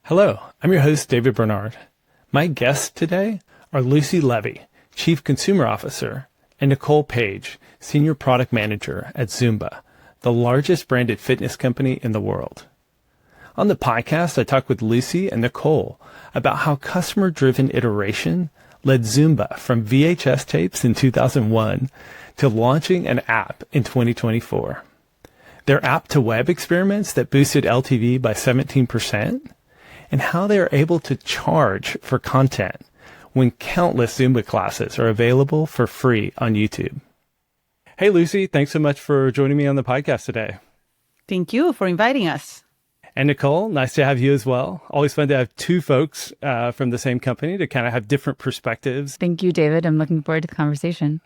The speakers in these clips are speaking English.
Hello, I'm your host, David Bernard. My guests today are Lucy Levy, Chief Consumer Officer, and Nicole Page, Senior Product Manager at Zumba, the largest branded fitness company in the world. On the podcast, I talk with Lucy and Nicole about how customer-driven iteration led Zumba from VHS tapes in 2001 to launching an app in 2024. Their app-to-web experiments that boosted LTV by 17%, and how they are able to charge for content when countless Zumba classes are available for free on YouTube. Hey, Lucy, thanks so much for joining me on the podcast today. Thank you for inviting us. And Nicole, nice to have you as well. Always fun to have two folks from the same company to kind of have different perspectives. Thank you, David. I'm looking forward to the conversation.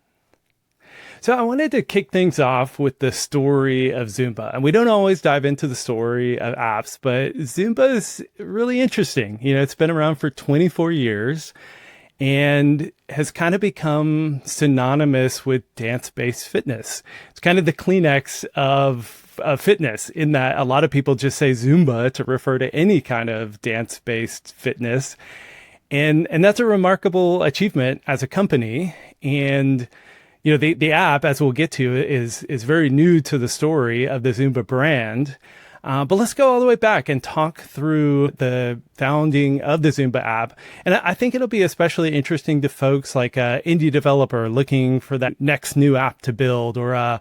So I wanted to kick things off with the story of Zumba. And we don't always dive into the story of apps, but Zumba is really interesting. You know, it's been around for 24 years and has kind of become synonymous with dance-based fitness. It's kind of the Kleenex of fitness, in that a lot of people just say Zumba to refer to any kind of dance-based fitness. And that's a remarkable achievement as a company. And you know, the app, as we'll get to, is very new to the story of the Zumba brand. But let's go all the way back and talk through the founding of the Zumba app. And I think it'll be especially interesting to folks like an indie developer looking for that next new app to build, or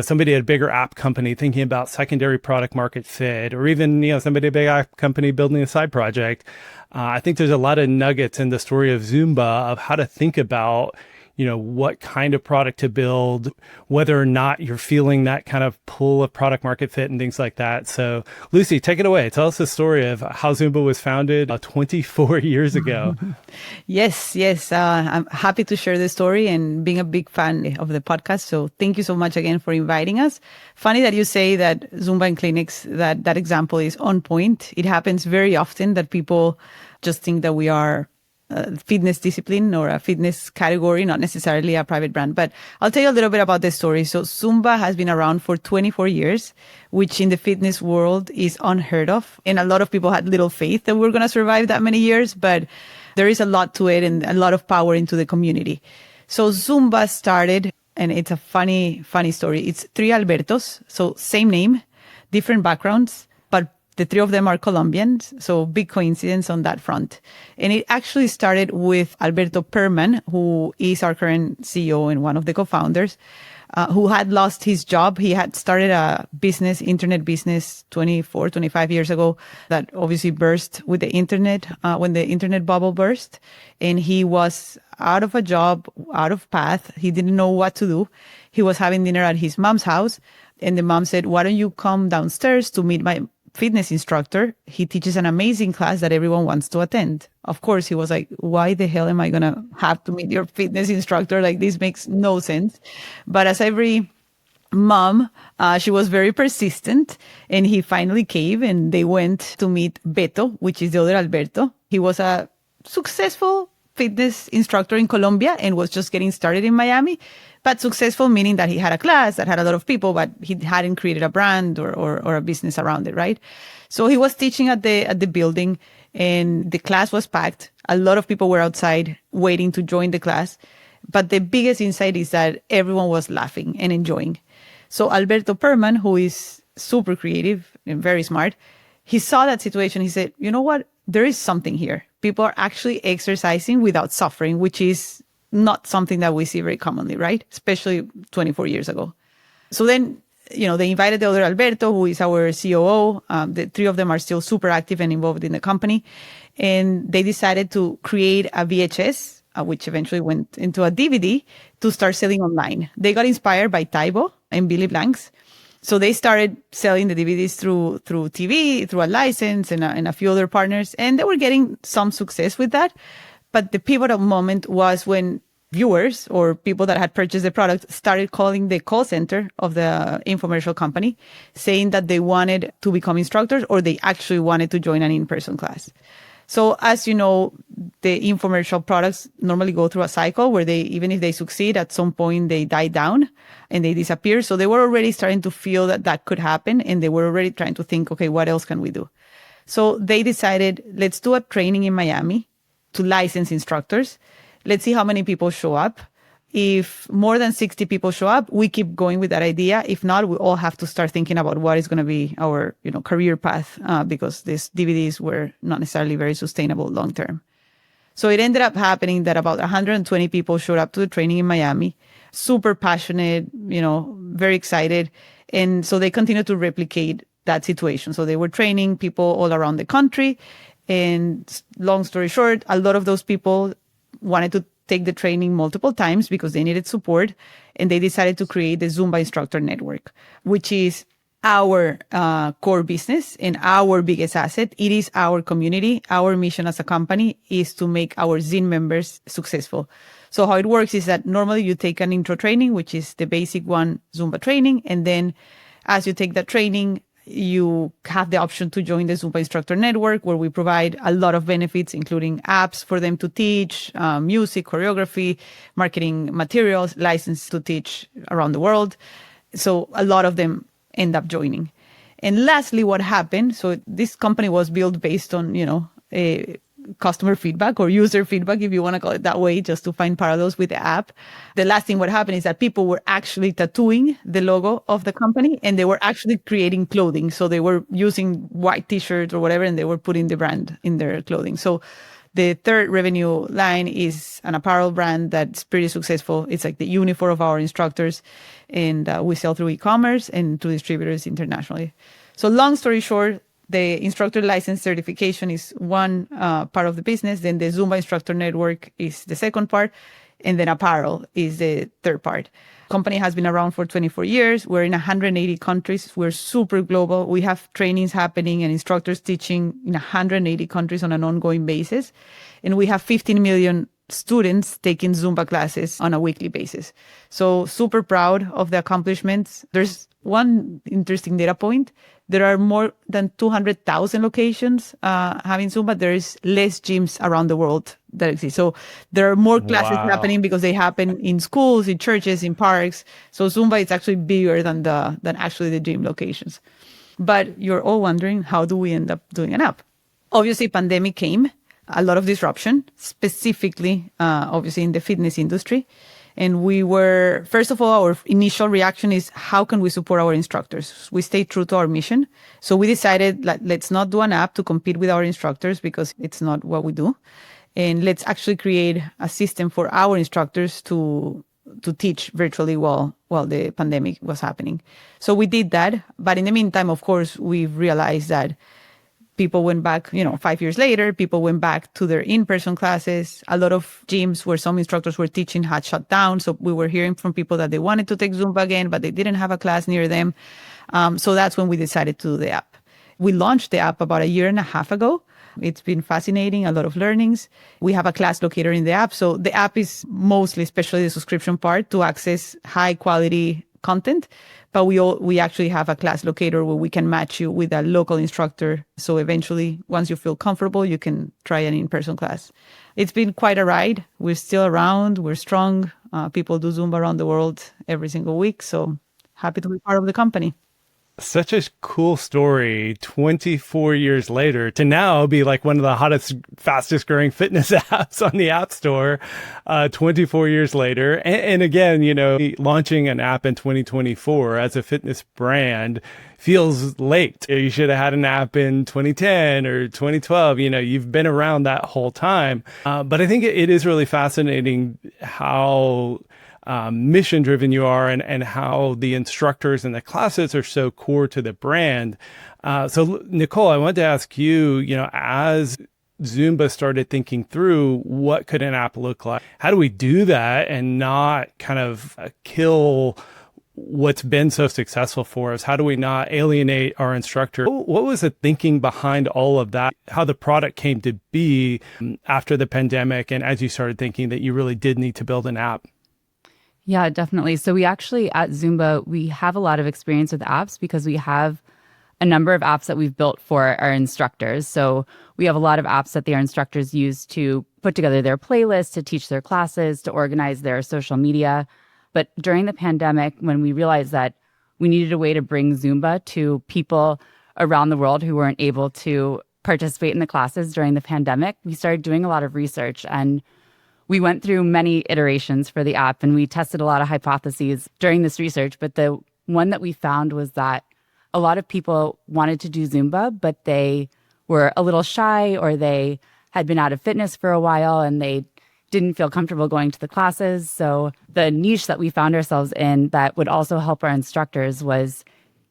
somebody at a bigger app company thinking about secondary product market fit, or even somebody at a big app company building a side project. I think there's a lot of nuggets in the story of Zumba of how to think about what kind of product to build, whether or not you're feeling that kind of pull of product market fit and things like that. So Lucy, take it away. Tell us the story of how Zumba was founded 24 years ago. Yes. I'm happy to share the story and being a big fan of the podcast. So thank you so much again for inviting us. Funny that you say that Zumba and clinics, that example is on point. It happens very often that people just think that we are fitness discipline or a fitness category, not necessarily a private brand. But I'll tell you a little bit about this story. So Zumba has been around for 24 years, which in the fitness world is unheard of. And a lot of people had little faith that we're going to survive that many years, but there is a lot to it and a lot of power into the community. So Zumba started, and it's a funny story. It's three Albertos, so same name, different backgrounds, but the three of them are Colombians, so big coincidence on that front. And it actually started with Alberto Perman, who is our current CEO and one of the co-founders, who had lost his job. He had started a business, internet business 25 years ago that obviously burst with the internet, when the internet bubble burst. And he was out of a job, out of path. He didn't know what to do. He was having dinner at his mom's house. And the mom said, "Why don't you come downstairs to meet my fitness instructor? He teaches an amazing class that everyone wants to attend." Of course, he was like, "Why the hell am I going to have to meet your fitness instructor? Like, this makes no sense." But as every mom, she was very persistent, and he finally caved, and they went to meet Beto, which is the other Alberto. He was a successful fitness instructor in Colombia and was just getting started in Miami. But successful meaning that he had a class that had a lot of people, but he hadn't created a brand or a business around it, right? So he was teaching at the building, and the class was packed. A lot of people were outside waiting to join the class. But the biggest insight is that everyone was laughing and enjoying. So Alberto Perman, who is super creative and very smart, he saw that situation. He said, "You know what? There is something here. People are actually exercising without suffering," which is not something that we see very commonly, right? Especially 24 years ago. So then, they invited the other Alberto, who is our COO. The three of them are still super active and involved in the company. And they decided to create a VHS, which eventually went into a DVD, to start selling online. They got inspired by Taibo and Billy Blanks. So they started selling the DVDs through TV, through a license and a few other partners. And they were getting some success with that. But the pivotal moment was when viewers or people that had purchased the product started calling the call center of the infomercial company, saying that they wanted to become instructors or they actually wanted to join an in-person class. So as you know, the infomercial products normally go through a cycle where even if they succeed, at some point they die down and they disappear. So they were already starting to feel that could happen, and they were already trying to think, okay, what else can we do? So they decided, let's do a training in Miami to license instructors. Let's see how many people show up. If more than 60 people show up, we keep going with that idea. If not, we all have to start thinking about what is going to be our, career path, because these DVDs were not necessarily very sustainable long term. So it ended up happening that about 120 people showed up to the training in Miami, super passionate, very excited. And so they continued to replicate that situation. So they were training people all around the country. And long story short, a lot of those people wanted to take the training multiple times because they needed support. And they decided to create the Zumba Instructor Network, which is our core business and our biggest asset. It is our community. Our mission as a company is to make our Zine members successful. So how it works is that normally you take an intro training, which is the basic one, Zumba training. And then as you take that training, you have the option to join the Zumba Instructor Network, where we provide a lot of benefits, including apps for them to teach, music, choreography, marketing materials, licensed to teach around the world. So a lot of them end up joining. And lastly, what happened, so this company was built based on, customer feedback or user feedback, if you want to call it that way, just to find parallels with the app. The last thing what happened is that people were actually tattooing the logo of the company, and they were actually creating clothing. So they were using white t-shirts or whatever, and they were putting the brand in their clothing. So the third revenue line is an apparel brand that's pretty successful. It's like the uniform of our instructors, and we sell through e-commerce and to distributors internationally. So long story short, the instructor license certification is one part of the business. Then the Zumba Instructor Network is the second part. And then apparel is the third part. Company has been around for 24 years. We're in 180 countries. We're super global. We have trainings happening and instructors teaching in 180 countries on an ongoing basis. And we have 15 million students taking Zumba classes on a weekly basis. So super proud of the accomplishments. There's one interesting data point. There are more than 200,000 locations having Zumba. There is less gyms around the world that exist. So there are more classes happening because they happen in schools, in churches, in parks. So Zumba is actually bigger than actually the gym locations. But you're all wondering, how do we end up doing an app? Obviously, pandemic came, a lot of disruption, specifically, obviously, in the fitness industry. And we were, first of all, our initial reaction is, how can we support our instructors? We stayed true to our mission. So we decided, let's not do an app to compete with our instructors, because it's not what we do. And let's actually create a system for our instructors to teach virtually while the pandemic was happening. So we did that. But in the meantime, of course, we've realized that people went back, 5 years later, people went back to their in-person classes. A lot of gyms where some instructors were teaching had shut down. So we were hearing from people that they wanted to take Zumba again, but they didn't have a class near them. So that's when we decided to do the app. We launched the app about a year and a half ago. It's been fascinating, a lot of learnings. We have a class locator in the app. So the app is mostly, especially the subscription part, to access high quality content. But we actually have a class locator where we can match you with a local instructor. So eventually, once you feel comfortable, you can try an in-person class. It's been quite a ride. We're still around. We're strong. People do Zumba around the world every single week. So happy to be part of the company. Such a cool story 24 years later to now be like one of the hottest, fastest growing fitness apps on the App Store 24 years later. And again, launching an app in 2024 as a fitness brand feels late. You should have had an app in 2010 or 2012. You've been around that whole time. But I think it is really fascinating how mission driven you are, and how the instructors and the classes are so core to the brand. So Nicole, I wanted to ask you, as Zumba started thinking through what could an app look like, how do we do that and not kind of kill what's been so successful for us? How do we not alienate our instructor? What was the thinking behind all of that? How the product came to be after the pandemic, and as you started thinking that you really did need to build an app? Yeah, definitely. So we actually at Zumba, we have a lot of experience with apps because we have a number of apps that we've built for our instructors. So we have a lot of apps that their instructors use to put together their playlists, to teach their classes, to organize their social media. But during the pandemic, when we realized that we needed a way to bring Zumba to people around the world who weren't able to participate in the classes during the pandemic, we started doing a lot of research, and we went through many iterations for the app, and we tested a lot of hypotheses during this research. But the one that we found was that a lot of people wanted to do Zumba, but they were a little shy, or they had been out of fitness for a while and they didn't feel comfortable going to the classes. So the niche that we found ourselves in that would also help our instructors was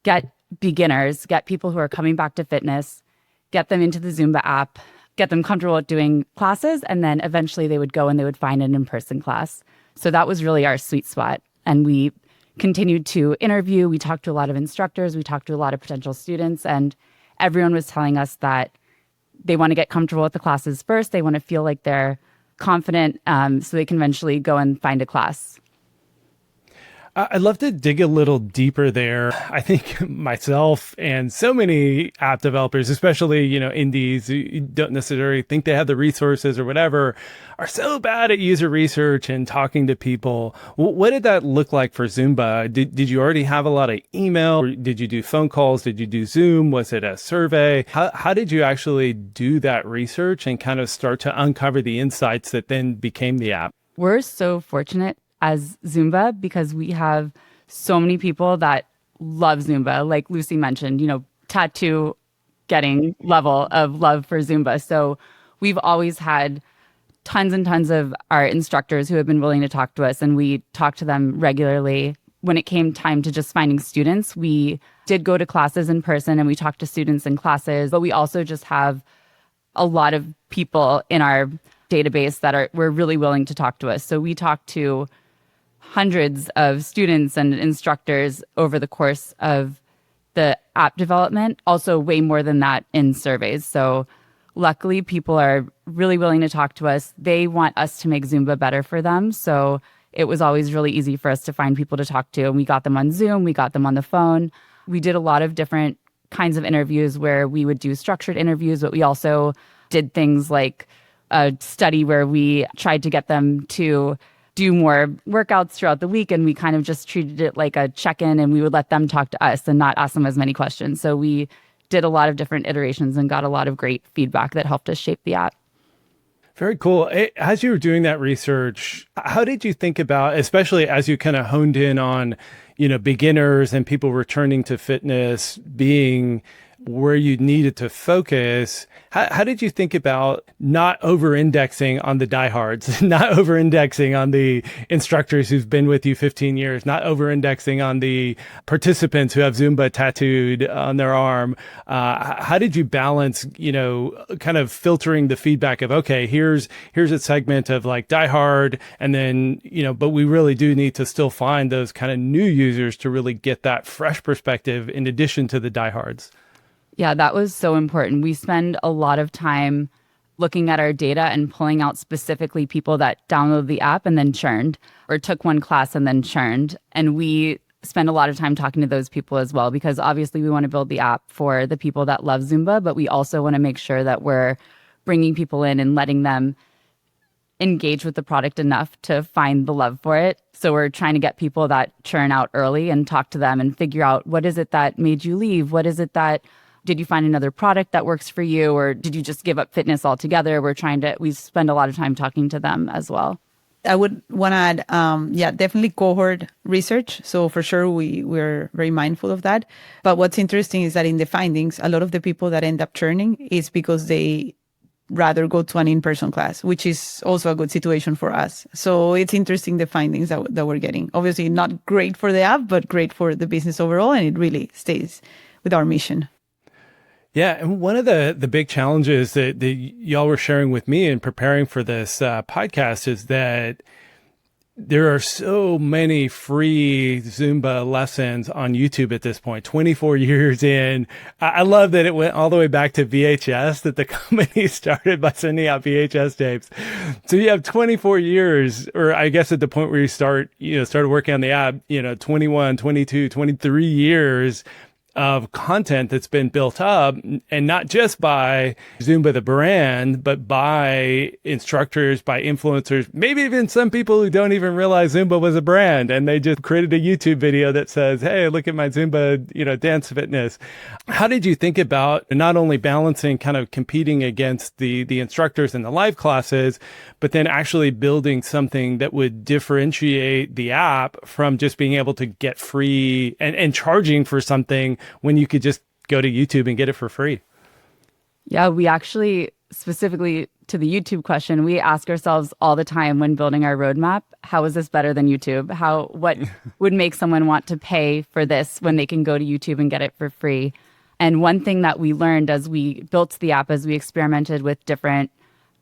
get beginners, get people who are coming back to fitness, get them into the Zumba app, get them comfortable with doing classes, and then eventually they would go and they would find an in-person class. So that was really our sweet spot. And we continued to interview. We talked to a lot of instructors. We talked to a lot of potential students, and everyone was telling us that they want to get comfortable with the classes first. They want to feel like they're confident so they can eventually go and find a class. I'd love to dig a little deeper there. I think myself and so many app developers, especially, indies who don't necessarily think they have the resources or whatever, are so bad at user research and talking to people. What did that look like for Zumba? Did you already have a lot of email? Or did you do phone calls? Did you do Zoom? Was it a survey? How did you actually do that research and kind of start to uncover the insights that then became the app? We're so fortunate as Zumba because we have so many people that love Zumba. Like Lucy mentioned, tattoo getting level of love for Zumba. So we've always had tons and tons of our instructors who have been willing to talk to us, and we talk to them regularly. When it came time to just finding students, we did go to classes in person and we talked to students in classes, but we also just have a lot of people in our database that were really willing to talk to us. So we talked to hundreds of students and instructors over the course of the app development, also way more than that in surveys. So luckily, people are really willing to talk to us. They want us to make Zumba better for them. So it was always really easy for us to find people to talk to. And we got them on Zoom, we got them on the phone. We did a lot of different kinds of interviews where we would do structured interviews, but we also did things like a study where we tried to get them to do more workouts throughout the week, and we kind of just treated it like a check-in, and we would let them talk to us and not ask them as many questions. So we did a lot of different iterations and got a lot of great feedback that helped us shape the app. Very cool. As you were doing that research, how did you think about, especially as you kind of honed in on, beginners and people returning to fitness being where you needed to focus, how did you think about not over-indexing on the diehards, not over-indexing on the instructors who've been with you 15 years, not over-indexing on the participants who have Zumba tattooed on their arm? How did you balance, kind of filtering the feedback of, okay, here's a segment of like diehard, and then, but we really do need to still find those kind of new users to really get that fresh perspective in addition to the diehards? Yeah, that was so important. We spend a lot of time looking at our data and pulling out specifically people that downloaded the app and then churned, or took one class and then churned. And we spend a lot of time talking to those people as well, because obviously we want to build the app for the people that love Zumba, but we also want to make sure that we're bringing people in and letting them engage with the product enough to find the love for it. So we're trying to get people that churn out early and talk to them and figure out, what is it that made you leave? What is it that did you find another product that works for you, or did you just give up fitness altogether? We spend a lot of time talking to them as well. I would want to add, definitely cohort research. So for sure, we're very mindful of that. But what's interesting is that in the findings, a lot of the people that end up churning is because they rather go to an in-person class, which is also a good situation for us. So it's interesting, the findings that we're getting. Obviously not great for the app, but great for the business overall. And it really stays with our mission. Yeah, and one of the big challenges that y'all were sharing with me in preparing for this podcast is that there are so many free Zumba lessons on YouTube at this point, 24 years in. I love that it went all the way back to VHS, that the company started by sending out VHS tapes. So you have 24 years, or I guess at the point where you started working on the app, 21, 22, 23 years of content that's been built up, and not just by Zumba, the brand, but by instructors, by influencers, maybe even some people who don't even realize Zumba was a brand, and they just created a YouTube video that says, hey, look at my Zumba, dance fitness. How did you think about not only balancing kind of competing against the instructors in the live classes, but then actually building something that would differentiate the app from just being able to get free and charging for something when you could just go to YouTube and get it for free? Yeah, we actually, specifically to the YouTube question, we ask ourselves all the time when building our roadmap, how is this better than YouTube? What would make someone want to pay for this when they can go to YouTube and get it for free? And one thing that we learned as we built the app, as we experimented with different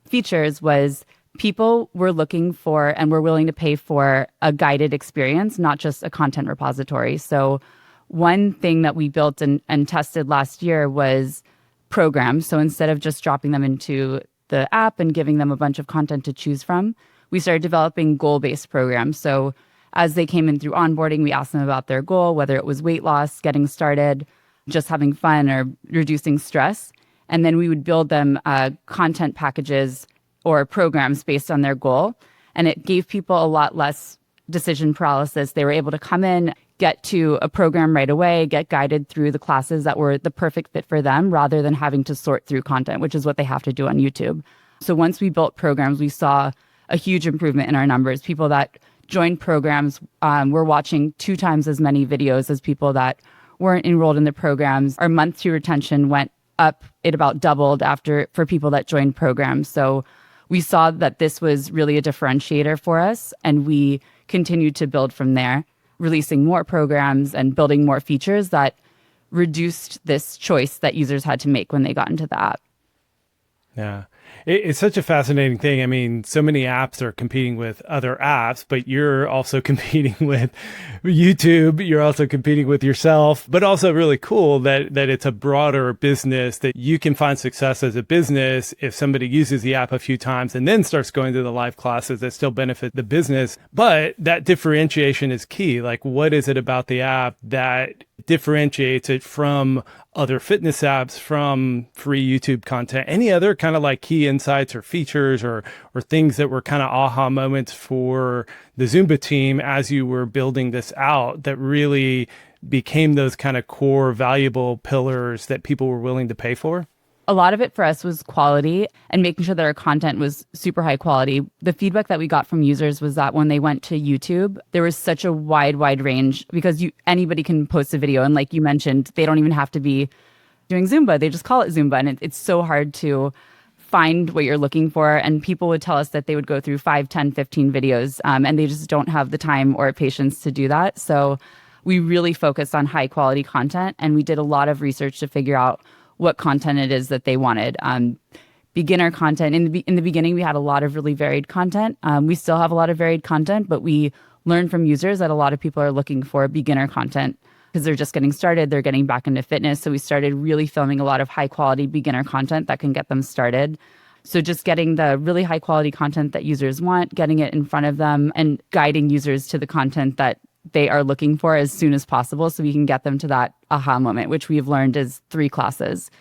features, was people were looking for and were willing to pay for a guided experience, not just a content repository. So one thing that we built and tested last year was programs. So instead of just dropping them into the app and giving them a bunch of content to choose from, we started developing goal-based programs. So as they came in through onboarding, we asked them about their goal, whether it was weight loss, getting started, just having fun, or reducing stress. And then we would build them content packages or programs based on their goal. And it gave people a lot less decision paralysis. They were able to come in, get to a program right away, get guided through the classes that were the perfect fit for them, rather than having to sort through content, which is what they have to do on YouTube. So once we built programs, we saw a huge improvement in our numbers. People that joined programs were watching 2 times as many videos as people that weren't enrolled in the programs. Our month-to retention went up. It about doubled for people that joined programs. So we saw that this was really a differentiator for us, and we continued to build from there, releasing more programs and building more features that reduced this choice that users had to make when they got into the app. Yeah. It's such a fascinating thing. I mean, so many apps are competing with other apps, but you're also competing with YouTube. You're also competing with yourself, but also really cool that it's a broader business, that you can find success as a business if somebody uses the app a few times and then starts going to the live classes that still benefit the business. But that differentiation is key. Like, what is it about the app that differentiates it from other fitness apps, from free YouTube content, any other kind of like key insights or features or things that were kind of aha moments for the Zumba team as you were building this out that really became those kind of core valuable pillars that people were willing to pay for? A lot of it for us was quality and making sure that our content was super high quality. The feedback that we got from users was that when they went to YouTube, there was such a wide range, because anybody can post a video. And like you mentioned, they don't even have to be doing Zumba. They just call it Zumba. And it's so hard to find what you're looking for. And people would tell us that they would go through 5, 10, 15 videos, and they just don't have the time or patience to do that. So we really focused on high quality content, and we did a lot of research to figure out what content it is that they wanted. Beginner content. In the beginning, we had a lot of really varied content. We still have a lot of varied content, but we learned from users that a lot of people are looking for beginner content because they're just getting started. They're getting back into fitness. So we started really filming a lot of high quality beginner content that can get them started. So just getting the really high quality content that users want, getting it in front of them, and guiding users to the content that they are looking for as soon as possible, so we can get them to that aha moment, which we've learned is 3 classes.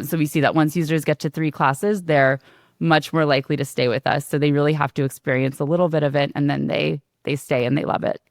So we see that once users get to 3 classes, they're much more likely to stay with us. So they really have to experience a little bit of it, and then they stay and they love it.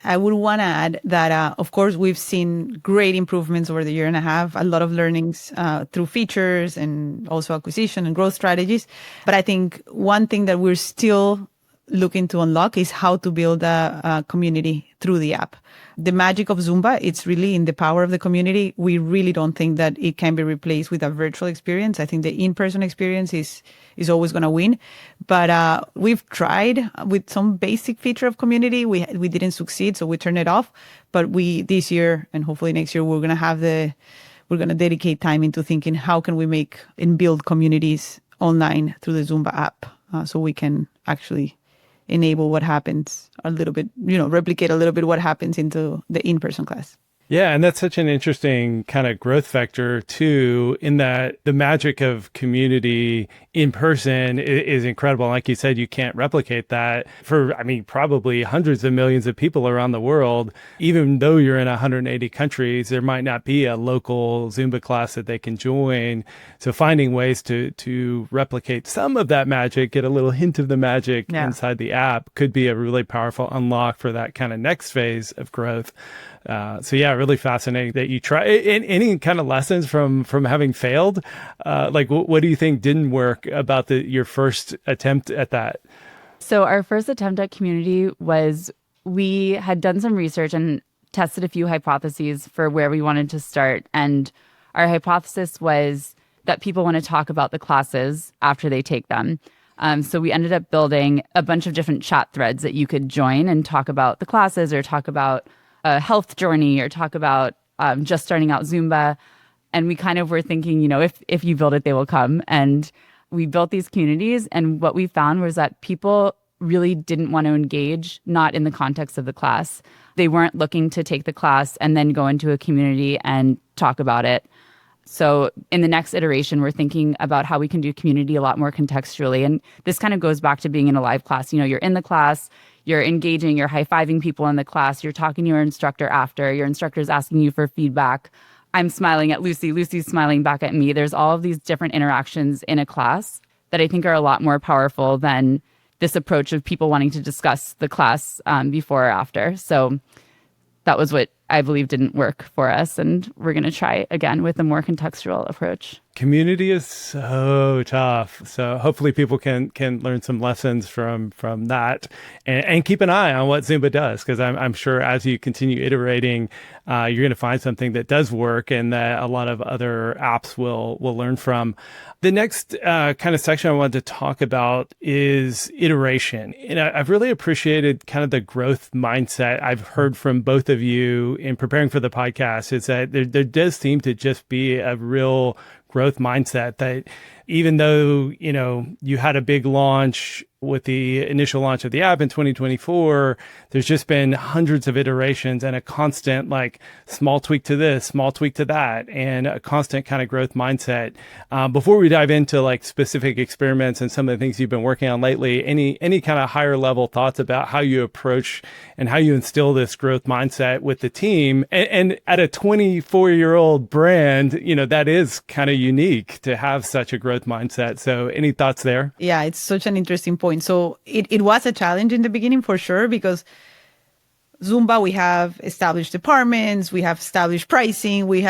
I would want to add that, of course, we've seen great improvements over the year and a half, a lot of learnings through features and also acquisition and growth strategies. But I think one thing that we're still looking to unlock is how to build a community through the app. The magic of Zumba, it's really in the power of the community. We really don't think that it can be replaced with a virtual experience. I think the in-person experience is always going to win. But we've tried with some basic feature of community. We didn't succeed, so we turned it off. But this year and hopefully next year, we're going to dedicate time into thinking how can we make and build communities online through the Zumba app, so we can actually enable what happens a little bit, replicate a little bit what happens into the in-person class. Yeah, and that's such an interesting kind of growth vector too, in that the magic of community in person is incredible. Like you said, you can't replicate that for, I mean, probably hundreds of millions of people around the world. Even though you're in 180 countries, there might not be a local Zumba class that they can join. So finding ways to replicate some of that magic, get a little hint of the magic inside the app could be a really powerful unlock for that kind of next phase of growth. So yeah, really fascinating that you try. Any kind of lessons from having failed? Like what do you think didn't work about your first attempt at that? So our first attempt at community was we had done some research and tested a few hypotheses for where we wanted to start. And our hypothesis was that people want to talk about the classes after they take them. So we ended up building a bunch of different chat threads that you could join and talk about the classes or talk about a health journey or talk about just starting out Zumba. And we kind of were thinking, you know, if you build it, they will come. And we built these communities. And what we found was that people really didn't want to engage, not in the context of the class. They weren't looking to take the class and then go into a community and talk about it. So in the next iteration, we're thinking about how we can do community a lot more contextually. And this kind of goes back to being in a live class. You know, you're in the class, you're engaging, you're high-fiving people in the class, you're talking to your instructor after, your instructor's asking you for feedback. I'm smiling at Lucy, Lucy's smiling back at me. There's all of these different interactions in a class that I think are a lot more powerful than this approach of people wanting to discuss the class before or after. So that was what I believe didn't work for us. And we're going to try again with a more contextual approach. Community is so tough. So hopefully people can learn some lessons from that and keep an eye on what Zumba does, because I'm sure as you continue iterating, you're going to find something that does work and that a lot of other apps will learn from. The next kind of section I wanted to talk about is iteration. And I've really appreciated kind of the growth mindset I've heard from both of you in preparing for the podcast, is that there does seem to just be a real growth mindset that even though, you know, you had a big launch with the initial launch of the app in 2024, there's just been hundreds of iterations and a constant like small tweak to this, small tweak to that, and a constant kind of growth mindset. Before we dive into like specific experiments and some of the things you've been working on lately, any kind of higher level thoughts about how you approach and how you instill this growth mindset with the team? And at a 24-year-old brand, you know, that is kind of unique to have such a growth mindset. So any thoughts there? Yeah, it's such an interesting point. So it was a challenge in the beginning for sure, because Zumba, we have established departments, we have established pricing, we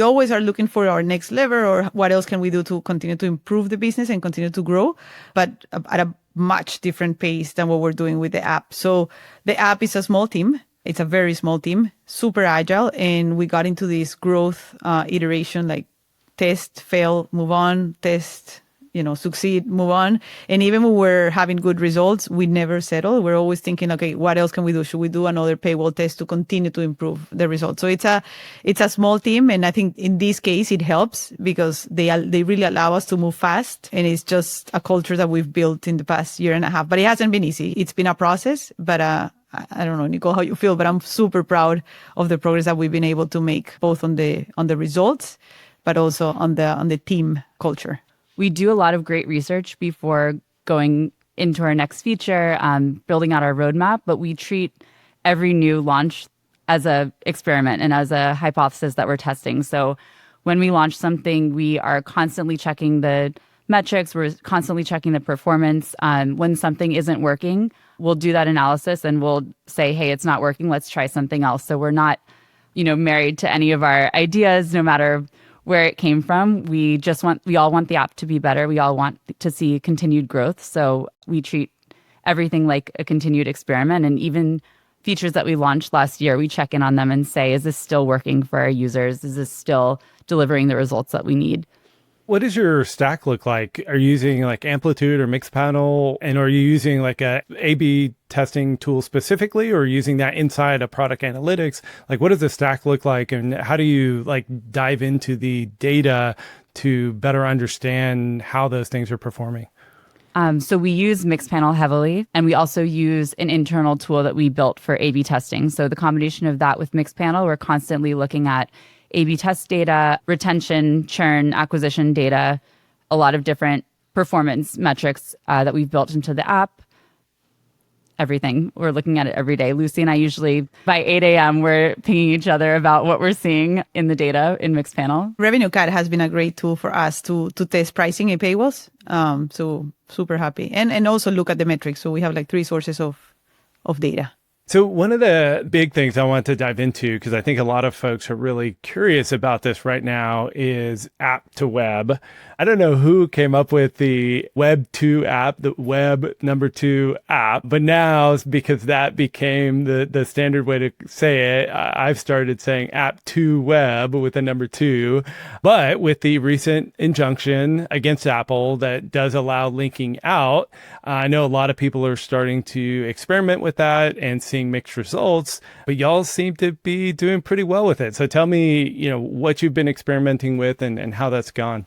always are looking for our next level or what else can we do to continue to improve the business and continue to grow, but at a much different pace than what we're doing with the app. So the app is a small team. It's a very small team, super agile. And we got into this growth iteration, like test, fail, move on, test, succeed, move on. And even when we're having good results, we never settle. We're always thinking, okay, what else can we do? Should we do another paywall test to continue to improve the results? So it's a small team. And I think in this case, it helps because they really allow us to move fast. And it's just a culture that we've built in the past year and a half. But it hasn't been easy. It's been a process. But I don't know, Nicole, how you feel, but I'm super proud of the progress that we've been able to make, both on the results, but also on the team culture. We do a lot of great research before going into our next feature, building out our roadmap, but we treat every new launch as an experiment and as a hypothesis that we're testing. So when we launch something, we are constantly checking the metrics, we're constantly checking the performance. When something isn't working, we'll do that analysis and we'll say, hey, it's not working, let's try something else. So we're not, married to any of our ideas, no matter where it came from. We all want the app to be better. We all want to see continued growth. So we treat everything like a continued experiment. And even features that we launched last year, we check in on them and say, is this still working for our users? Is this still delivering the results that we need? What does your stack look like? Are you using like Amplitude or Mixpanel? And are you using like a A/B testing tool specifically, or using that inside a product analytics? Like, what does the stack look like? And how do you like dive into the data to better understand how those things are performing? So we use Mixpanel heavily, and we also use an internal tool that we built for A/B testing. So the combination of that with Mixpanel, we're constantly looking at A/B test data, retention, churn, acquisition data, a lot of different performance metrics that we've built into the app. Everything. We're looking at it every day. Lucy and I usually, by 8 a.m., we're pinging each other about what we're seeing in the data in Mixpanel. Revenue Cat has been a great tool for us to test pricing and paywalls. So super happy. And also look at the metrics. So we have like 3 sources of data. So one of the big things I want to dive into, because I think a lot of folks are really curious about this right now, is app to web. I don't know who came up with the Web 2 app, the Web number 2 app, but now, because that became the standard way to say it, I've started saying app to web with a number 2. But with the recent injunction against Apple that does allow linking out, I know a lot of people are starting to experiment with that and seeing mixed results, but y'all seem to be doing pretty well with it. So tell me, what you've been experimenting with and how that's gone.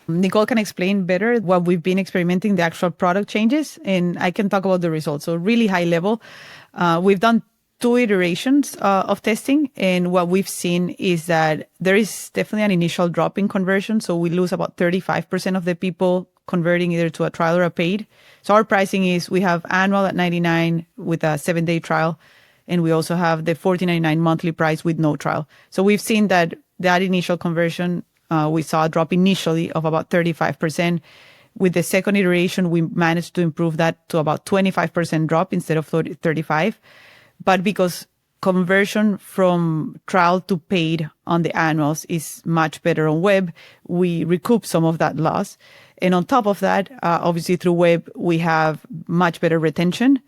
Nicole can explain better what we've been experimenting, the actual product changes, and I can talk about the results. So really high level. We've done 2 iterations of testing, and what we've seen is that there is definitely an initial drop in conversion. So we lose about 35% of the people converting either to a trial or a paid. So our pricing is we have annual at $99 with a 7-day trial, and we also have the $14.99 monthly price with no trial. So we've seen that initial conversion, we saw a drop initially of about 35%. With the second iteration, we managed to improve that to about 25% drop instead of 35. But because conversion from trial to paid on the annuals is much better on web, we recoup some of that loss. And on top of that, obviously through web, we have much better retention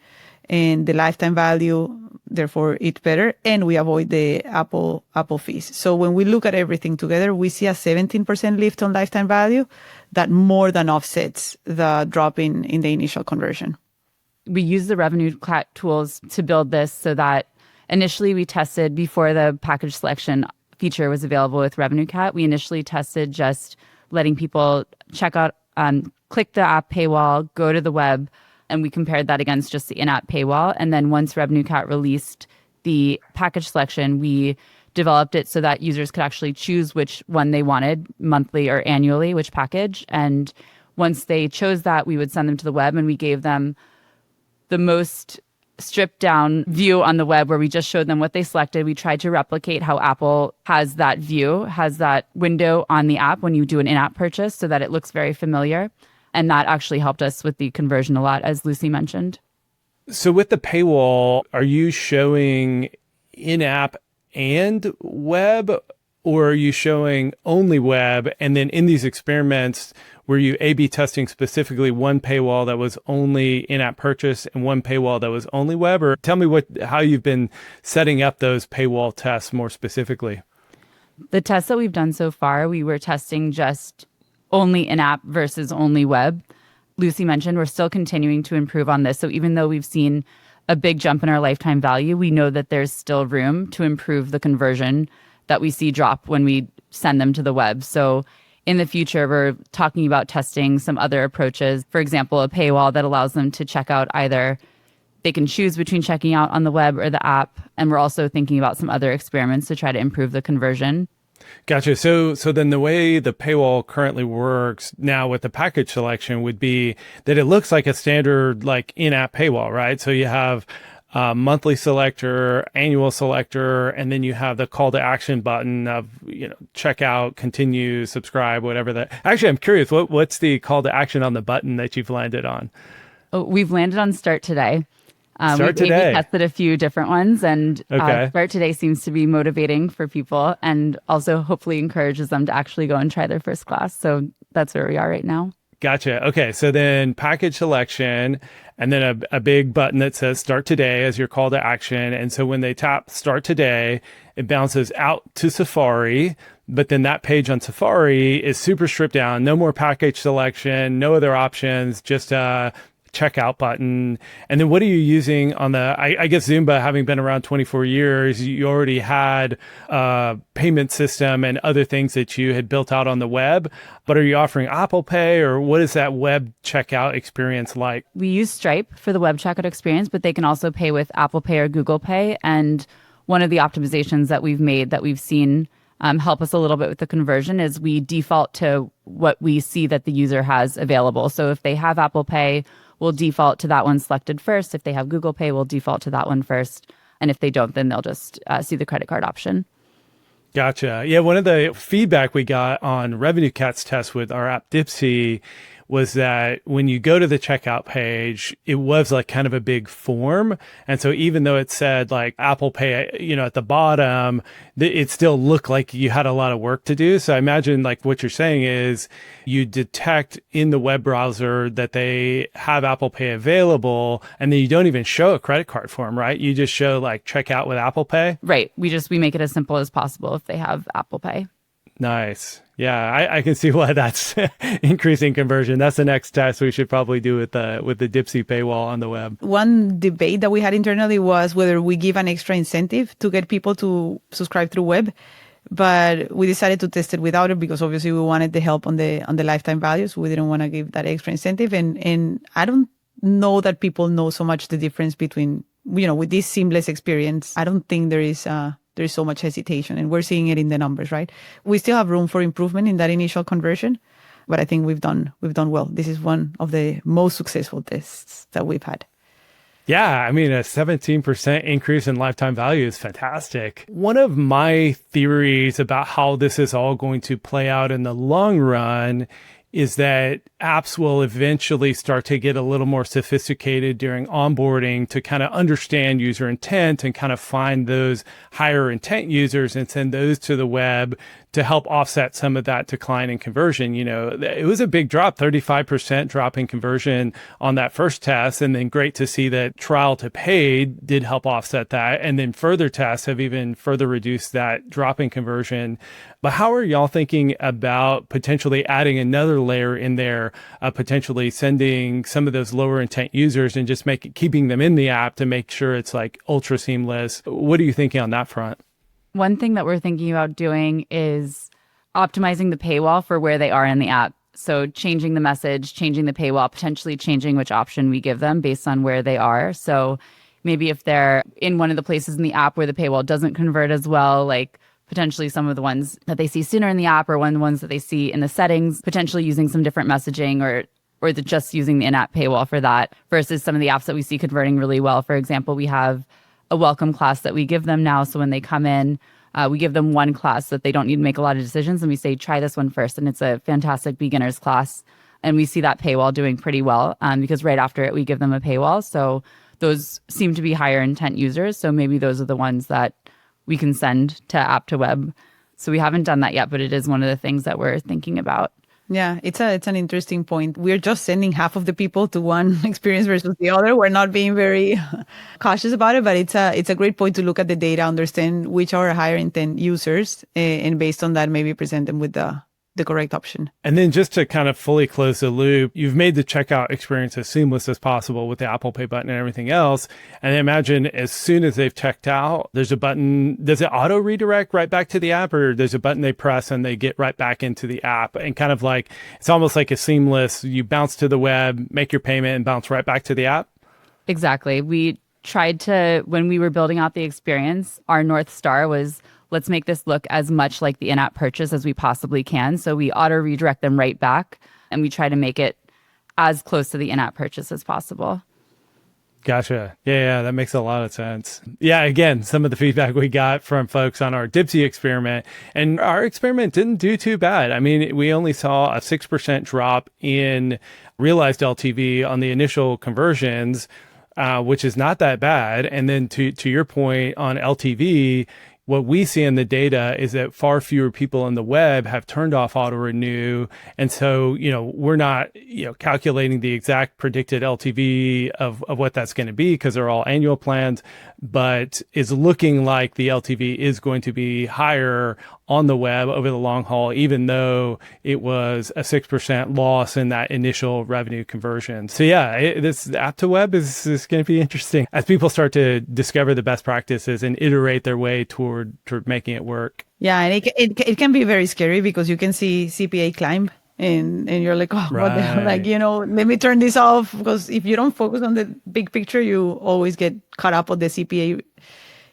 and the lifetime value, therefore it's better, and we avoid the Apple fees. So when we look at everything together, we see a 17% lift on lifetime value that more than offsets the drop in the initial conversion. We use the revenue cat tools to build this so that initially we tested before the package selection feature was available with Revenue Cat. We initially tested just letting people check out, click the app paywall, go to the web, and we compared that against just the in-app paywall. And then once Revenue Cat released the package selection, we developed it so that users could actually choose which one they wanted, monthly or annually, which package. And once they chose that, we would send them to the web, and we gave them the most stripped down view on the web where we just showed them what they selected. We tried to replicate how Apple has that view, has that window on the app when you do an in-app purchase so that it looks very familiar. And that actually helped us with the conversion a lot, as Lucy mentioned. So with the paywall, are you showing in-app and web, or are you showing only web? And then in these experiments, were you A/B testing specifically one paywall that was only in-app purchase and one paywall that was only web? Or tell me how you've been setting up those paywall tests more specifically. The tests that we've done so far, we were testing just only in-app versus only web. Lucy mentioned we're still continuing to improve on this. So even though we've seen a big jump in our lifetime value, we know that there's still room to improve the conversion that we see drop when we send them to the web. So in the future, we're talking about testing some other approaches. For example, a paywall that allows them to check out either they can choose between checking out on the web or the app. And we're also thinking about some other experiments to try to improve the conversion. Gotcha. So then the way the paywall currently works now with the package selection would be that it looks like a standard like in-app paywall, right? So you have monthly selector, annual selector, and then you have the call to action button of, check out, continue, subscribe, whatever that. Actually, I'm curious, what's the call to action on the button that you've landed on? Oh, we've landed on Start Today. Start Today. We've tested a few different ones, and Okay. Start Today seems to be motivating for people and also hopefully encourages them to actually go and try their first class. So that's where we are right now. Gotcha. Okay. So then package selection, and then a big button that says Start Today as your call to action. And so when they tap Start Today, it bounces out to Safari. But then that page on Safari is super stripped down. No more package selection, no other options, just checkout button? And then what are you using on I guess Zumba, having been around 24 years, you already had a payment system and other things that you had built out on the web. But are you offering Apple Pay, or what is that web checkout experience like? We use Stripe for the web checkout experience, but they can also pay with Apple Pay or Google Pay. And one of the optimizations that we've made that we've seen help us a little bit with the conversion is we default to what we see that the user has available. So if they have Apple Pay, we'll default to that one selected first. If they have Google Pay, we'll default to that one first. And if they don't, then they'll just see the credit card option. Gotcha. Yeah, one of the feedback we got on Revenue Cat's test with our app Dipsy was that when you go to the checkout page, it was like kind of a big form. And so even though it said like Apple Pay, at the bottom, it still looked like you had a lot of work to do. So I imagine like what you're saying is you detect in the web browser that they have Apple Pay available, and then you don't even show a credit card for them, right? You just show like checkout with Apple Pay. Right. We make it as simple as possible if they have Apple Pay. Nice. Yeah, I can see why that's increasing conversion. That's the next test we should probably do with the Dipsy paywall on the web. One debate that we had internally was whether we give an extra incentive to get people to subscribe through web, but we decided to test it without it because obviously we wanted the help on the lifetime values. We didn't want to give that extra incentive, and I don't know that people know so much the difference between with this seamless experience. I don't think there's so much hesitation, and we're seeing it in the numbers, right? We still have room for improvement in that initial conversion, but I think we've done well. This is one of the most successful tests that we've had. Yeah, I mean, a 17% increase in lifetime value is fantastic. One of my theories about how this is all going to play out in the long run is that apps will eventually start to get a little more sophisticated during onboarding to kind of understand user intent and kind of find those higher intent users and send those to the web to help offset some of that decline in conversion. It was a big drop, 35% drop in conversion on that first test. And then great to see that trial to paid did help offset that. And then further tests have even further reduced that drop in conversion. But how are y'all thinking about potentially adding another layer in there, potentially sending some of those lower intent users and just keeping them in the app to make sure it's like ultra seamless? What are you thinking on that front? One thing that we're thinking about doing is optimizing the paywall for where they are in the app. So changing the message, changing the paywall, potentially changing which option we give them based on where they are. So maybe if they're in one of the places in the app where the paywall doesn't convert as well, like potentially some of the ones that they see sooner in the app or the ones that they see in the settings, potentially using some different messaging or just using the in-app paywall for that versus some of the apps that we see converting really well. For example, we have a welcome class that we give them now. So when they come in, we give them one class that they don't need to make a lot of decisions. And we say, try this one first. And it's a fantastic beginner's class. And we see that paywall doing pretty well because right after it, we give them a paywall. So those seem to be higher intent users. So maybe those are the ones that we can send to app to web. So we haven't done that yet, but it is one of the things that we're thinking about. Yeah, it's an interesting point. We're just sending half of the people to one experience versus the other. We're not being very cautious about it, but it's a great point to look at the data, understand which are higher intent users, and based on that, maybe present them with the correct option. And then just to kind of fully close the loop, you've made the checkout experience as seamless as possible with the Apple Pay button and everything else. And I imagine as soon as they've checked out, there's a button. Does it auto redirect right back to the app, or there's a button they press and they get right back into the app? And kind of like, it's almost like a seamless, you bounce to the web, make your payment and bounce right back to the app? Exactly. We tried to, when we were building out the experience, our North Star was, let's make this look as much like the in-app purchase as we possibly can. So we auto redirect them right back, and we try to make it as close to the in-app purchase as possible. Gotcha. Yeah, that makes a lot of sense. Yeah, again, some of the feedback we got from folks on our Dipsy experiment, and our experiment didn't do too bad. I mean, we only saw a 6% drop in realized LTV on the initial conversions, which is not that bad. And then to your point on LTV, what we see in the data is that far fewer people on the web have turned off auto renew. And so, we're not, calculating the exact predicted LTV of what that's going to be because they're all annual plans, but it's looking like the LTV is going to be higher on the web over the long haul, even though it was a 6% loss in that initial revenue conversion. So yeah, this app to web is going to be interesting as people start to discover the best practices and iterate their way toward making it work. Yeah, and it can be very scary because you can see CPA climb and you're like, oh, what the hell? Like, let me turn this off, because if you don't focus on the big picture, you always get caught up on the CPA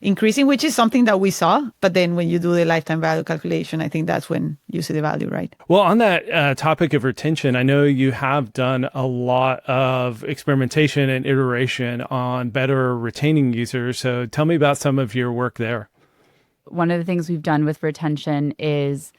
increasing, which is something that we saw. But then when you do the lifetime value calculation, I think that's when you see the value, right? Well, on that topic of retention, I know you have done a lot of experimentation and iteration on better retaining users. So tell me about some of your work there. One of the things we've done with retention is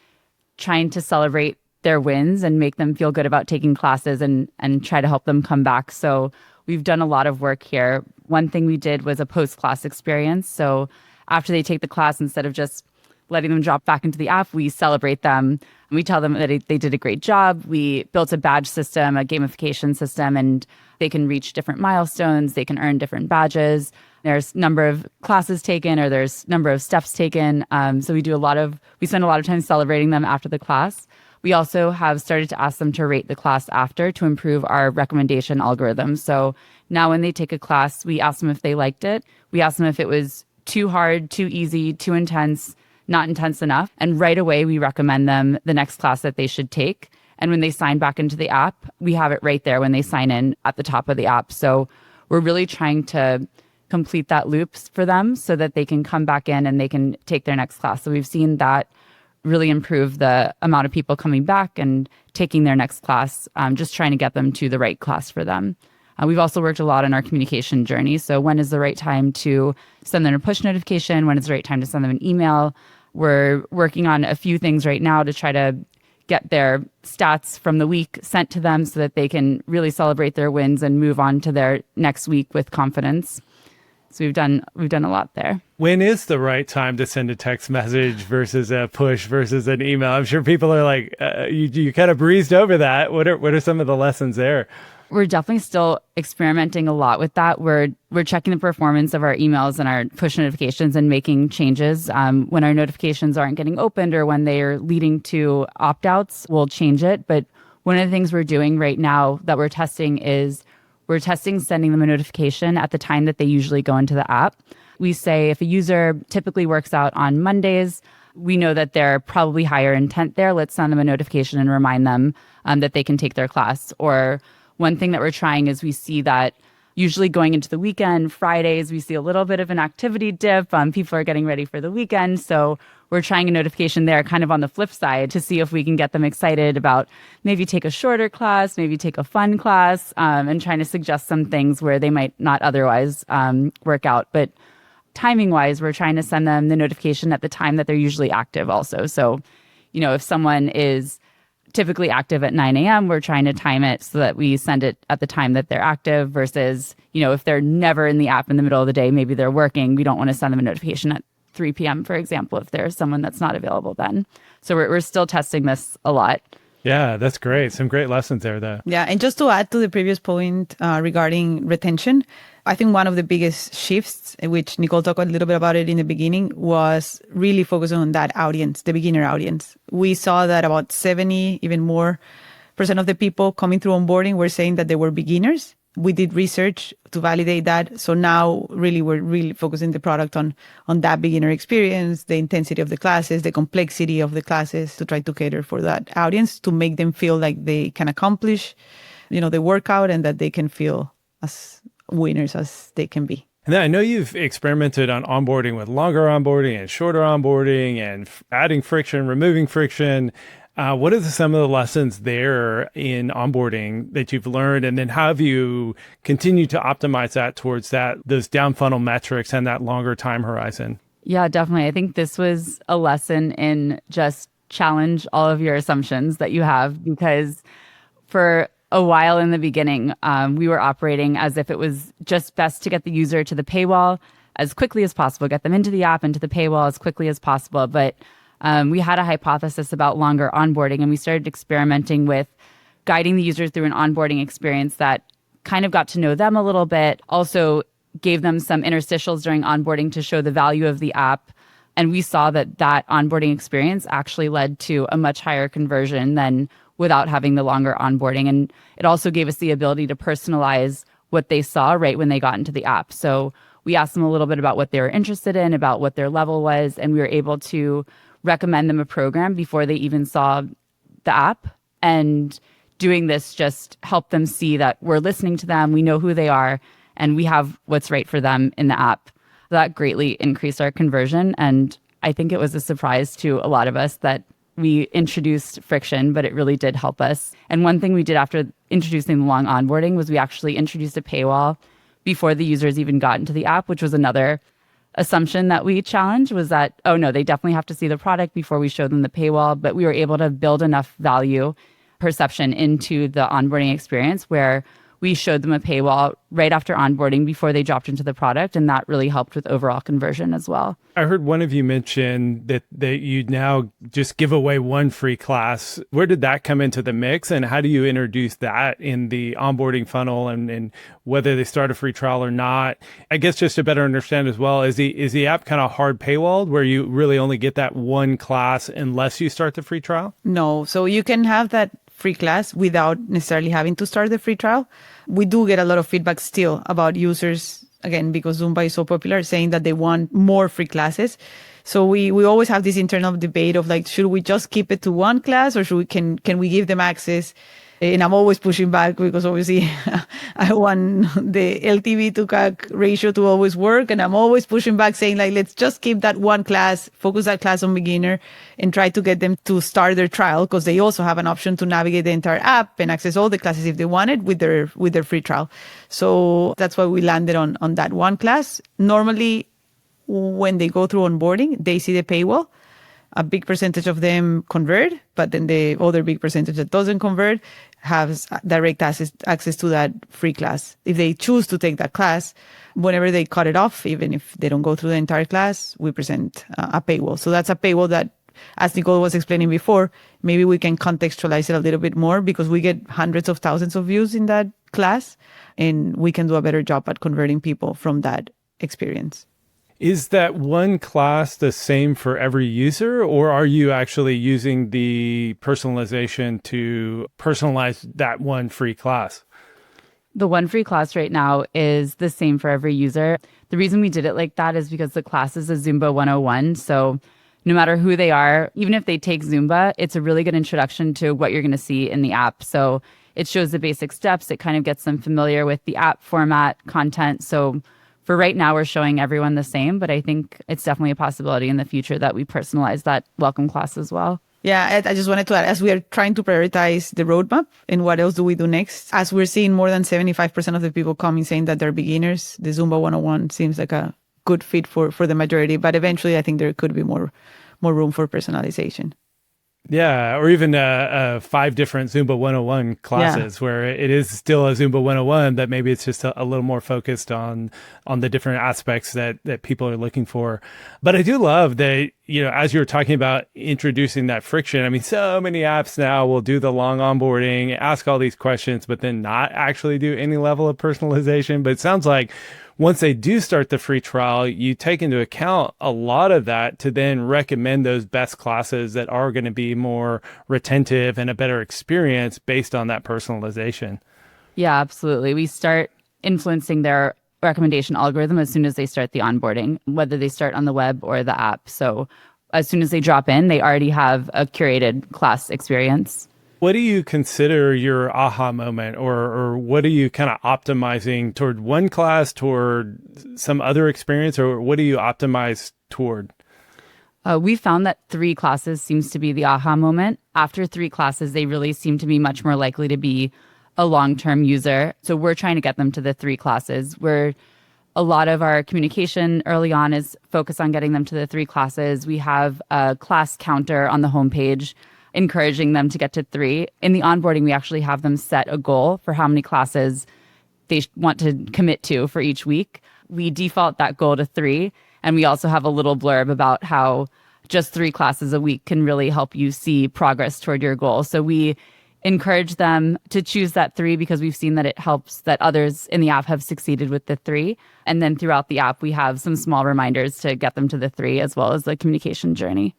trying to celebrate their wins and make them feel good about taking classes and try to help them come back. So we've done a lot of work here. One thing we did was a post-class experience. So after they take the class, instead of just letting them drop back into the app, we celebrate them. And we tell them that they did a great job. We built a badge system, a gamification system, and they can reach different milestones. They can earn different badges. There's number of classes taken, or there's number of steps taken. So we spend a lot of time celebrating them after the class. We also have started to ask them to rate the class after to improve our recommendation algorithm. So now when they take a class, we ask them if they liked it. We ask them if it was too hard, too easy, too intense, not intense enough. And right away, we recommend them the next class that they should take. And when they sign back into the app, we have it right there when they sign in at the top of the app. So we're really trying to complete that loop for them so that they can come back in and they can take their next class. So we've seen that really improve the amount of people coming back and taking their next class, just trying to get them to the right class for them. We've also worked a lot on our communication journey. So when is the right time to send them a push notification? When is the right time to send them an email? We're working on a few things right now to try to get their stats from the week sent to them so that they can really celebrate their wins and move on to their next week with confidence. So we've done a lot there. When is the right time to send a text message versus a push versus an email? I'm sure people are like, you kind of breezed over that. What are some of the lessons there? We're definitely still experimenting a lot with that. We're checking the performance of our emails and our push notifications and making changes. When our notifications aren't getting opened or when they are leading to opt-outs, we'll change it. But one of the things we're doing right now that we're testing is we're testing sending them a notification at the time that they usually go into the app. We say if a user typically works out on Mondays, we know that they're probably higher intent there. Let's send them a notification and remind them that they can take their class. Or one thing that we're trying is we see that usually going into the weekend, Fridays, we see a little bit of an activity dip. People are getting ready for the weekend. So we're trying a notification there kind of on the flip side to see if we can get them excited about maybe take a shorter class, maybe take a fun class, and trying to suggest some things where they might not otherwise work out. But timing wise, we're trying to send them the notification at the time that they're usually active also. So, if someone is typically active at 9 a.m., we're trying to time it so that we send it at the time that they're active versus, if they're never in the app in the middle of the day, maybe they're working, we don't want to send them a notification at 3 p.m., for example, if there's someone that's not available then. So we're still testing this a lot. Yeah, that's great. Some great lessons there, though. Yeah, and just to add to the previous point regarding retention, I think one of the biggest shifts, which Nicole talked a little bit about it in the beginning, was really focusing on that audience, the beginner audience. We saw that about 70, even more % of the people coming through onboarding were saying that they were beginners. We did research to validate that. So now we're really focusing the product on that beginner experience, the intensity of the classes, the complexity of the classes to try to cater for that audience, to make them feel like they can accomplish, the workout and that they can feel as winners as they can be. And then I know you've experimented on onboarding with longer onboarding and shorter onboarding and adding friction, removing friction. What are some of the lessons there in onboarding that you've learned? And then how have you continued to optimize that towards those down funnel metrics and that longer time horizon? Yeah, definitely. I think this was a lesson in just challenge all of your assumptions that you have, because for a while in the beginning, we were operating as if it was just best to get the user to the paywall as quickly as possible, get them into the app, into the paywall as quickly as possible. But we had a hypothesis about longer onboarding, and we started experimenting with guiding the user through an onboarding experience that kind of got to know them a little bit, also gave them some interstitials during onboarding to show the value of the app, And we saw that that onboarding experience actually led to a much higher conversion than without having the longer onboarding. And it also gave us the ability to personalize what they saw right when they got into the app. So we asked them a little bit about what they were interested in, about what their level was, and we were able to recommend them a program before they even saw the app. And doing this just helped them see that we're listening to them, we know who they are, and we have what's right for them in the app. That greatly increased our conversion. And I think it was a surprise to a lot of us that we introduced friction, but it really did help us. And one thing we did after introducing the long onboarding was we actually introduced a paywall before the users even got into the app, which was another assumption that we challenged, was that, oh no, they definitely have to see the product before we show them the paywall. But we were able to build enough value perception into the onboarding experience where we showed them a paywall right after onboarding before they dropped into the product. And that really helped with overall conversion as well. I heard one of you mention that you now just give away one free class. Where did that come into the mix, and how do you introduce that in the onboarding funnel, and whether they start a free trial or not? I guess just to better understand as well, is the app kind of hard paywalled where you really only get that one class unless you start the free trial? No. So you can have that free class without necessarily having to start the free trial. We do get a lot of feedback still about users, again, because Zumba is so popular, saying that they want more free classes. So we always have this internal debate of like, should we just keep it to one class, or can we give them access? And I'm always pushing back because obviously I want the LTV to CAC ratio to always work. And I'm always pushing back saying like, let's just keep that one class, focus that class on beginner, and try to get them to start their trial, because they also have an option to navigate the entire app and access all the classes if they wanted with their free trial. So that's why we landed on that one class. Normally, when they go through onboarding, they see the paywall. A big percentage of them convert, but then the other big percentage that doesn't convert has direct access to that free class. If they choose to take that class, whenever they cut it off, even if they don't go through the entire class, we present a paywall. So that's a paywall that, as Nicole was explaining before, maybe we can contextualize it a little bit more because we get hundreds of thousands of views in that class, and we can do a better job at converting people from that experience. Is that one class the same for every user, or are you actually using the personalization to personalize that one free class? The one free class right now is the same for every user. The reason we did it like that is because the class is a Zumba 101. So no matter who they are, even if they take Zumba, it's a really good introduction to what you're going to see in the app. So it shows the basic steps. It kind of gets them familiar with the app format, content. So for right now, we're showing everyone the same, but I think it's definitely a possibility in the future that we personalize that welcome class as well. Yeah, I just wanted to add, as we are trying to prioritize the roadmap and what else do we do next, as we're seeing more than 75% of the people coming saying that they're beginners, the Zumba 101 seems like a good fit for the majority, but eventually I think there could be more room for personalization. Yeah, or even 5 different Zumba 101 classes where it is still a Zumba 101, that maybe it's just a little more focused on the different aspects that people are looking for. But I do love that, as you were talking about introducing that friction, I mean, so many apps now will do the long onboarding, ask all these questions, but then not actually do any level of personalization. But it sounds like once they do start the free trial, you take into account a lot of that to then recommend those best classes that are going to be more retentive and a better experience based on that personalization. Yeah, absolutely. We start influencing their recommendation algorithm as soon as they start the onboarding, whether they start on the web or the app. So as soon as they drop in, they already have a curated class experience. What do you consider your aha moment, or what are you kind of optimizing toward one class, toward some other experience, or what do you optimize toward? We found that 3 classes seems to be the aha moment. After 3 classes, they really seem to be much more likely to be a long-term user. So we're trying to get them to the 3 classes, where a lot of our communication early on is focused on getting them to the 3 classes. We have a class counter on the homepage encouraging them to get to 3. In the onboarding, we actually have them set a goal for how many classes they want to commit to for each week. We default that goal to 3. And we also have a little blurb about how just 3 classes a week can really help you see progress toward your goal. So we encourage them to choose that 3 because we've seen that it helps that others in the app have succeeded with the 3. And then throughout the app, we have some small reminders to get them to the 3 as well as the communication journey.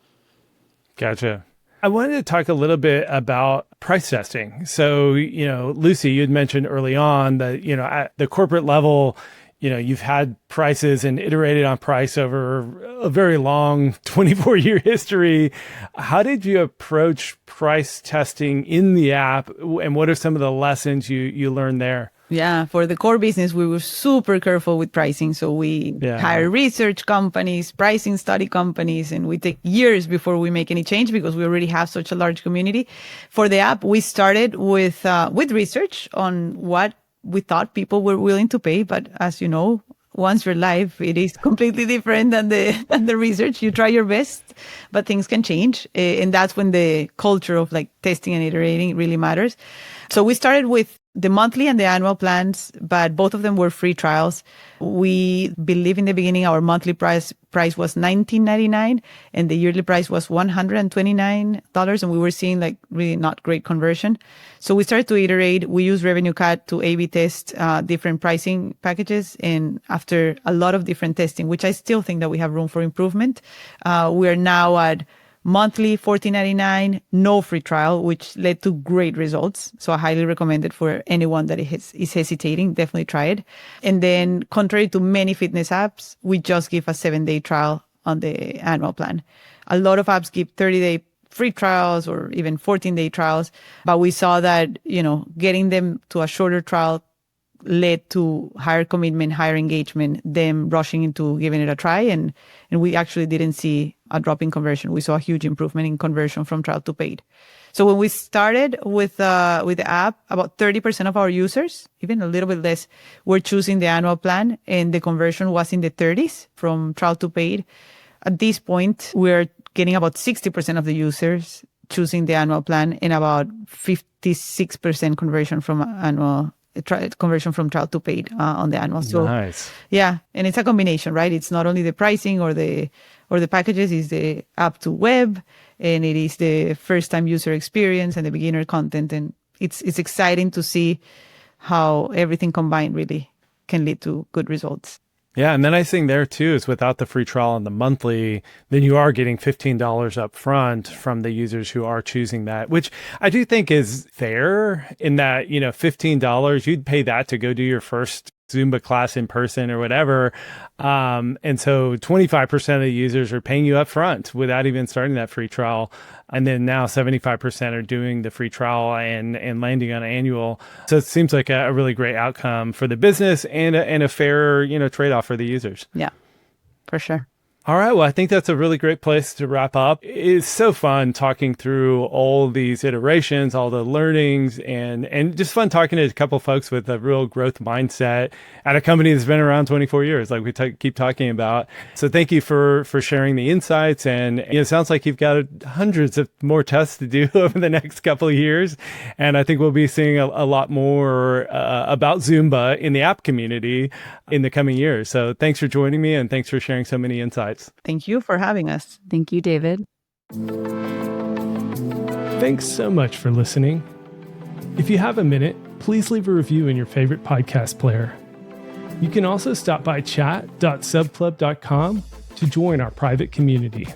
Gotcha. I wanted to talk a little bit about price testing. So, Lucy, you had mentioned early on that, at the corporate level, you've had prices and iterated on price over a very long 24-year history. How did you approach price testing in the app? And what are some of the lessons you learned there? Yeah, for the core business, we were super careful with pricing. So we hire research companies, pricing study companies, and we take years before we make any change because we already have such a large community. For the app, we started with research on what we thought people were willing to pay. But as you know, once you're live, it is completely different than the research. You try your best, but things can change. And that's when the culture of like testing and iterating really matters. So we started with the monthly and the annual plans, but both of them were free trials. We believe in the beginning our monthly price was $19.99 and the yearly price was $129, and we were seeing like really not great conversion. So we started to iterate. We use Revenue Cat to A/B test different pricing packages, and after a lot of different testing, which I still think that we have room for improvement, we are now at monthly $14.99, no free trial, which led to great results. So I highly recommend it for anyone that is hesitating. Definitely try it. And then contrary to many fitness apps, we just give a 7-day trial on the annual plan. A lot of apps give 30-day free trials or even 14-day trials. But we saw that, getting them to a shorter trial led to higher commitment, higher engagement, them rushing into giving it a try. And we actually didn't see a drop in conversion. We saw a huge improvement in conversion from trial to paid. So when we started with the app, about 30% of our users, even a little bit less, were choosing the annual plan, and the conversion was in the 30s from trial to paid. At this point, we're getting about 60% of the users choosing the annual plan and about 56% conversion from trial to paid on the annual. So nice. Yeah, and it's a combination, right? It's not only the pricing or the packages, it's the app to web, and it is the first time user experience and the beginner content, and it's exciting to see how everything combined really can lead to good results. Yeah, and the nice thing there too is without the free trial on the monthly, then you are getting $15 up front from the users who are choosing that, which I do think is fair in that, $15, you'd pay that to go do your first Zumba class in person or whatever. And so 25% of the users are paying you up front without even starting that free trial. And then now 75% are doing the free trial and landing on annual. So it seems like a really great outcome for the business and a fair, trade-off for the users. Yeah, for sure. All right. Well, I think that's a really great place to wrap up. It's so fun talking through all these iterations, all the learnings, and just fun talking to a couple of folks with a real growth mindset at a company that's been around 24 years, like we keep talking about. So thank you for sharing the insights. And it sounds like you've got hundreds of more tests to do over the next couple of years. And I think we'll be seeing a lot more about Zumba in the app community in the coming years. So thanks for joining me, and thanks for sharing so many insights. Thank you for having us. Thank you, David. Thanks so much for listening. If you have a minute, please leave a review in your favorite podcast player. You can also stop by chat.subclub.com to join our private community.